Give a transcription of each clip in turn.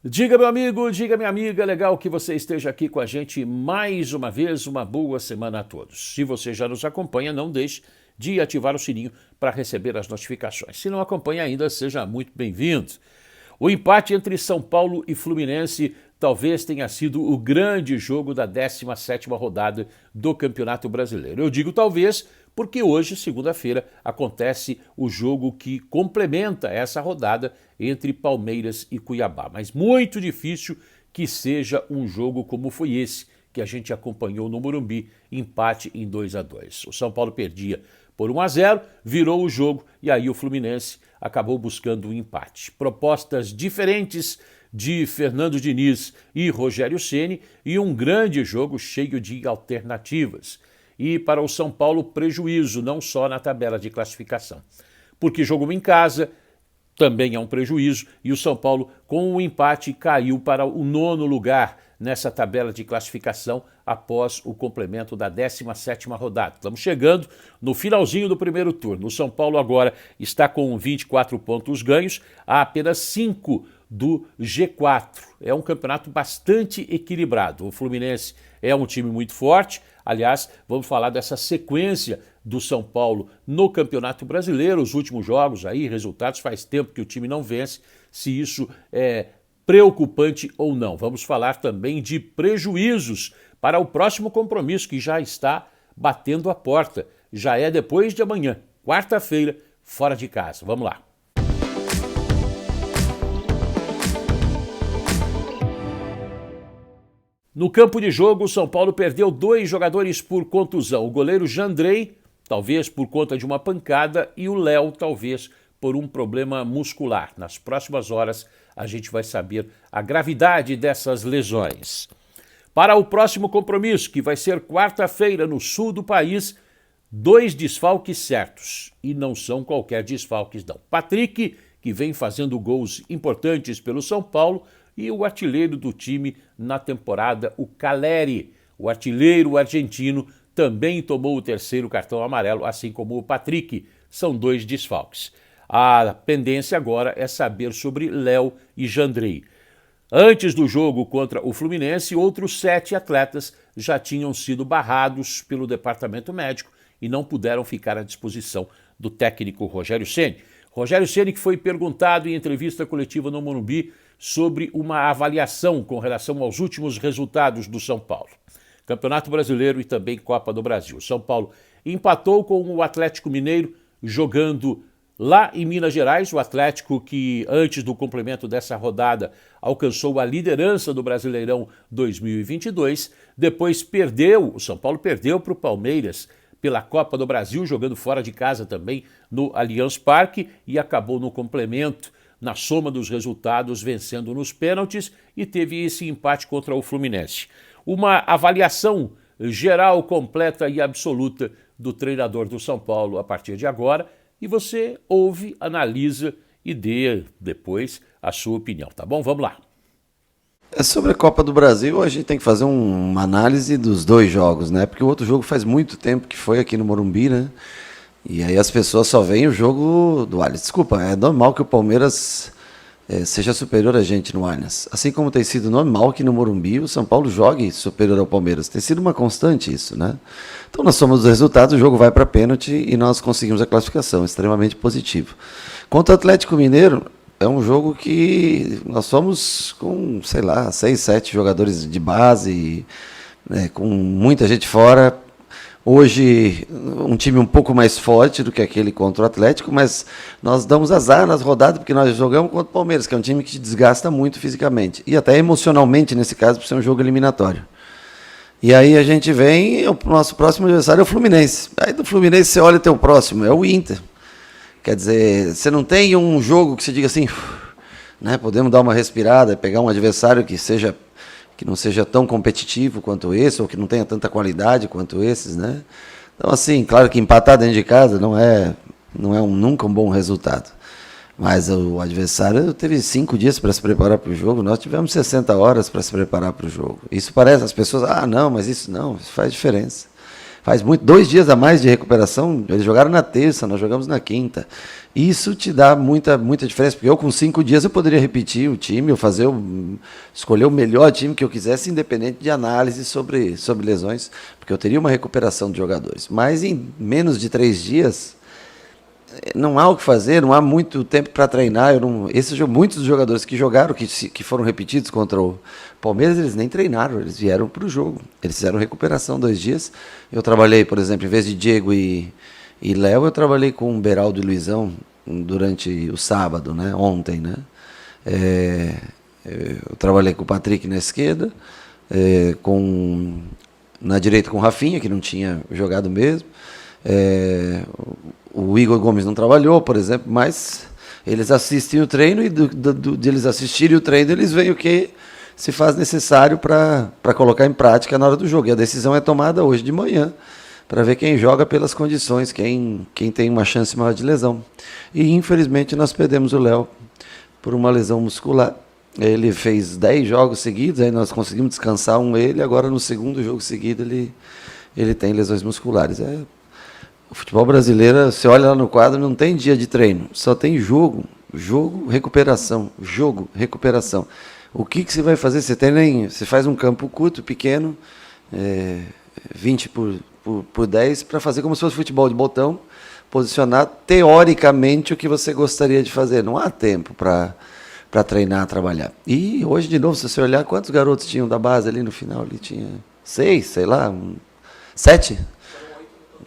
Diga, meu amigo, diga, minha amiga, legal que você esteja aqui com a gente mais uma vez. Uma boa semana a todos. Se você já nos acompanha, não deixe de ativar o sininho para receber as notificações. Se não acompanha ainda, seja muito bem-vindo. O empate entre São Paulo e Fluminense talvez tenha sido o grande jogo da 17ª rodada do Campeonato Brasileiro. Eu digo talvez porque hoje, segunda-feira, acontece o jogo que complementa essa rodada entre Palmeiras e Cuiabá. Mas muito difícil que seja um jogo como foi esse que a gente acompanhou no Morumbi, empate em 2-2. O São Paulo perdia por 1-0, virou o jogo e aí o Fluminense acabou buscando um empate. Propostas diferentes de Fernando Diniz e Rogério Ceni e um grande jogo cheio de alternativas. E para o São Paulo, prejuízo, não só na tabela de classificação. Porque jogou em casa, também é um prejuízo, e o São Paulo, com o empate, caiu para o 9º lugar nessa tabela de classificação após o complemento da 17ª rodada. Estamos chegando no finalzinho do primeiro turno. O São Paulo agora está com 24 pontos ganhos, a apenas 5 do G4. É um campeonato bastante equilibrado. O Fluminense é um time muito forte. Aliás, vamos falar dessa sequência do São Paulo no Campeonato Brasileiro. Os últimos jogos aí, resultados, faz tempo que o time não vence. Se isso é preocupante ou não. Vamos falar também de prejuízos para o próximo compromisso que já está batendo a porta. Já é depois de amanhã, quarta-feira, fora de casa. Vamos lá. No campo de jogo, o São Paulo perdeu 2 jogadores por contusão. O goleiro Jandrei, talvez por conta de uma pancada, e o Léo, talvez por um problema muscular. Nas próximas horas, a gente vai saber a gravidade dessas lesões. Para o próximo compromisso, que vai ser quarta-feira no sul do país, 2 desfalques certos. E não são qualquer desfalques, não. Patrick, que vem fazendo gols importantes pelo São Paulo, e o artilheiro do time na temporada, o Caleri. O artilheiro argentino também tomou o 3º cartão amarelo, assim como o Patrick. São 2 desfalques. A pendência agora é saber sobre Léo e Jandrei. Antes do jogo contra o Fluminense, outros 7 atletas já tinham sido barrados pelo departamento médico e não puderam ficar à disposição do técnico Rogério Ceni. Rogério Ceni, que foi perguntado em entrevista coletiva no Morumbi sobre uma avaliação com relação aos últimos resultados do São Paulo. Campeonato Brasileiro e também Copa do Brasil. O São Paulo empatou com o Atlético Mineiro jogando lá em Minas Gerais. O Atlético, que antes do complemento dessa rodada alcançou a liderança do Brasileirão 2022, depois perdeu, o São Paulo perdeu para o Palmeiras pela Copa do Brasil, jogando fora de casa também no Allianz Parque, e acabou no complemento, na soma dos resultados, vencendo nos pênaltis, e teve esse empate contra o Fluminense. Uma avaliação geral, completa e absoluta do treinador do São Paulo a partir de agora, e você ouve, analisa e dê depois a sua opinião, tá bom? Vamos lá. Sobre a Copa do Brasil, a gente tem que fazer uma análise dos 2 jogos, né? Porque o outro jogo faz muito tempo que foi aqui no Morumbi, né? E aí as pessoas só veem o jogo do Allianz. Desculpa, é normal que o Palmeiras seja superior a gente no Allianz. Assim como tem sido normal que no Morumbi o São Paulo jogue superior ao Palmeiras. Tem sido uma constante isso, né? Então, na soma dos resultados, o jogo vai para pênalti e nós conseguimos a classificação, extremamente positivo. Contra o Atlético Mineiro, é um jogo que nós fomos com, 6, 7 jogadores de base, com muita gente fora. Hoje, um time um pouco mais forte do que aquele contra o Atlético, mas nós damos azar nas rodadas, porque nós jogamos contra o Palmeiras, que é um time que te desgasta muito fisicamente, e até emocionalmente, nesse caso, por ser um jogo eliminatório. E aí a gente vem, o nosso próximo adversário é o Fluminense. Aí do Fluminense você olha o teu próximo, é o Inter. Quer dizer, você não tem um jogo que você diga assim, né, podemos dar uma respirada, pegar um adversário que não seja tão competitivo quanto esse, ou que não tenha tanta qualidade quanto esses, né? Então, assim, claro que empatar dentro de casa não é nunca um bom resultado. Mas o adversário teve 5 dias para se preparar para o jogo, nós tivemos 60 horas para se preparar para o jogo. Isso parece, as pessoas, não, mas isso não, isso faz diferença. faz muito, 2 dias a mais de recuperação, eles jogaram na terça, nós jogamos na quinta. Isso te dá muita diferença, porque eu com 5 dias eu poderia repetir o time, escolher o melhor time que eu quisesse, independente de análise sobre lesões, porque eu teria uma recuperação de jogadores. Mas em menos de 3 dias, não há o que fazer, não há muito tempo para treinar. Muitos dos jogadores que jogaram, que foram repetidos contra o Palmeiras, eles nem treinaram, eles vieram para o jogo. Eles fizeram recuperação 2 dias. Eu trabalhei, por exemplo, em vez de Diego e Léo, eu trabalhei com o Beraldo e Luizão durante o sábado, né? Ontem, né? Eu trabalhei com o Patrick na esquerda, na direita com o Rafinha, que não tinha jogado mesmo. O Igor Gomes não trabalhou, por exemplo, mas eles assistem o treino e de eles assistirem o treino, eles veem o que se faz necessário para colocar em prática na hora do jogo. E a decisão é tomada hoje de manhã, para ver quem joga pelas condições, quem tem uma chance maior de lesão. E infelizmente nós perdemos o Léo por uma lesão muscular. Ele fez 10 jogos seguidos, aí nós conseguimos descansar ele, agora no segundo jogo seguido ele tem lesões musculares. O futebol brasileiro, você olha lá no quadro, não tem dia de treino, só tem jogo, recuperação, jogo, recuperação. O que você vai fazer? Você faz um campo curto, pequeno, 20 por 10, para fazer como se fosse futebol de botão, posicionar teoricamente o que você gostaria de fazer. Não há tempo para treinar, trabalhar. E hoje, de novo, se você olhar, quantos garotos tinham da base ali no final? Ali tinha 6, sei lá, 7?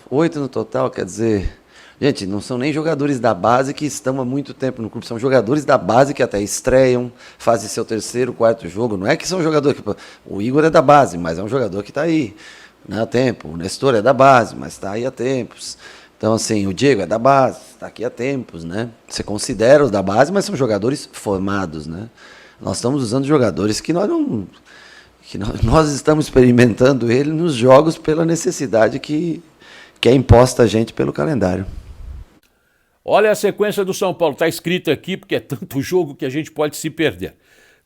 8 no total, quer dizer... Gente, não são nem jogadores da base que estão há muito tempo no clube, são jogadores da base que até estreiam, fazem seu 3º, 4º jogo. Não é que são jogadores... O Igor é da base, mas é um jogador que está aí, né, há tempo. O Nestor é da base, mas está aí há tempos. Então, assim, o Diego é da base, está aqui há tempos, né? Você considera os da base, mas são jogadores formados, né? Nós estamos usando jogadores que nós estamos experimentando ele nos jogos pela necessidade que é imposta a gente pelo calendário. Olha a sequência do São Paulo, está escrito aqui porque é tanto jogo que a gente pode se perder.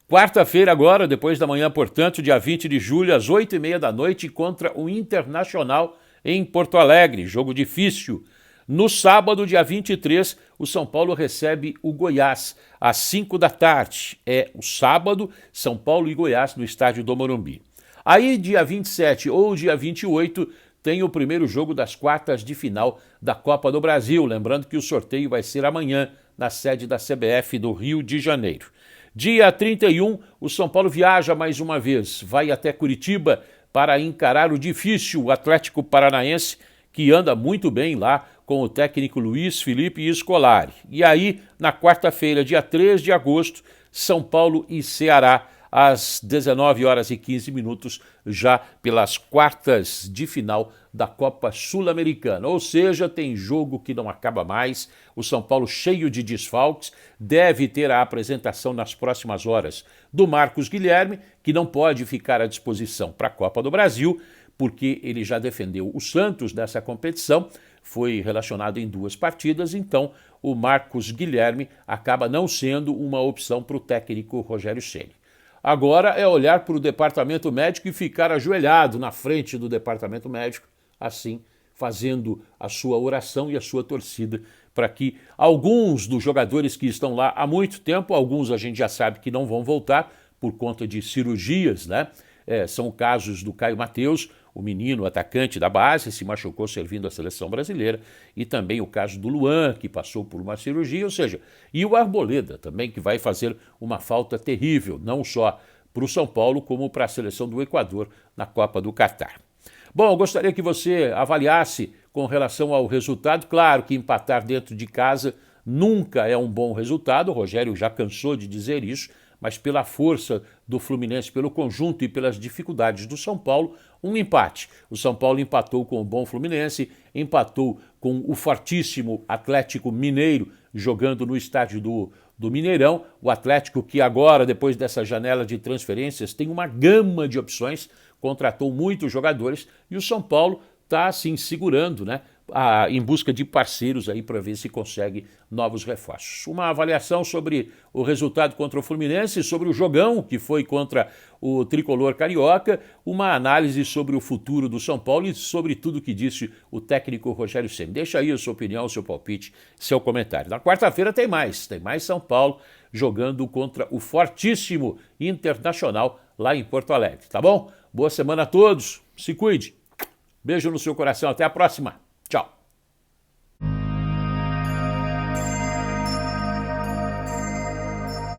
Quarta-feira agora, depois da manhã, portanto, dia 20 de julho, às 8h30 da noite, contra o Internacional em Porto Alegre, jogo difícil. No sábado, dia 23, o São Paulo recebe o Goiás, às 5 da tarde. É o sábado, São Paulo e Goiás no estádio do Morumbi. Aí, dia 27 ou dia 28, tem o primeiro jogo das quartas de final da Copa do Brasil. Lembrando que o sorteio vai ser amanhã, na sede da CBF do Rio de Janeiro. Dia 31, o São Paulo viaja mais uma vez, vai até Curitiba para encarar o difícil Atlético Paranaense, que anda muito bem lá com o técnico Luiz Felipe Scolari. E aí, na quarta-feira, dia 3 de agosto, São Paulo e Ceará, às 19h15, já pelas quartas de final da Copa Sul-Americana. Ou seja, tem jogo que não acaba mais, o São Paulo cheio de desfalques, deve ter a apresentação nas próximas horas do Marcos Guilherme, que não pode ficar à disposição para a Copa do Brasil, porque ele já defendeu o Santos nessa competição, foi relacionado em 2 partidas, então o Marcos Guilherme acaba não sendo uma opção para o técnico Rogério Ceni. Agora é olhar para o departamento médico e ficar ajoelhado na frente do departamento médico, assim, fazendo a sua oração e a sua torcida para que alguns dos jogadores que estão lá há muito tempo, alguns a gente já sabe que não vão voltar por conta de cirurgias, né? São casos do Caio Mateus, o menino atacante da base, se machucou servindo a seleção brasileira, e também o caso do Luan, que passou por uma cirurgia, ou seja, e o Arboleda também, que vai fazer uma falta terrível, não só para o São Paulo, como para a seleção do Equador na Copa do Catar. Bom, eu gostaria que você avaliasse com relação ao resultado. Claro que empatar dentro de casa nunca é um bom resultado, o Rogério já cansou de dizer isso, mas pela força do Fluminense, pelo conjunto e pelas dificuldades do São Paulo, um empate. O São Paulo empatou com o bom Fluminense, empatou com o fortíssimo Atlético Mineiro, jogando no estádio do Mineirão. O Atlético, que agora, depois dessa janela de transferências, tem uma gama de opções, contratou muitos jogadores, e o São Paulo está assim segurando, né, em busca de parceiros aí para ver se consegue novos reforços. Uma avaliação sobre o resultado contra o Fluminense, sobre o jogão que foi contra o tricolor carioca, uma análise sobre o futuro do São Paulo e sobre tudo que disse o técnico Rogério Ceni. Deixa aí a sua opinião, o seu palpite, seu comentário. Na quarta-feira tem mais São Paulo jogando contra o fortíssimo Internacional lá em Porto Alegre, tá bom? Boa semana a todos, se cuide. Beijo no seu coração, até a próxima.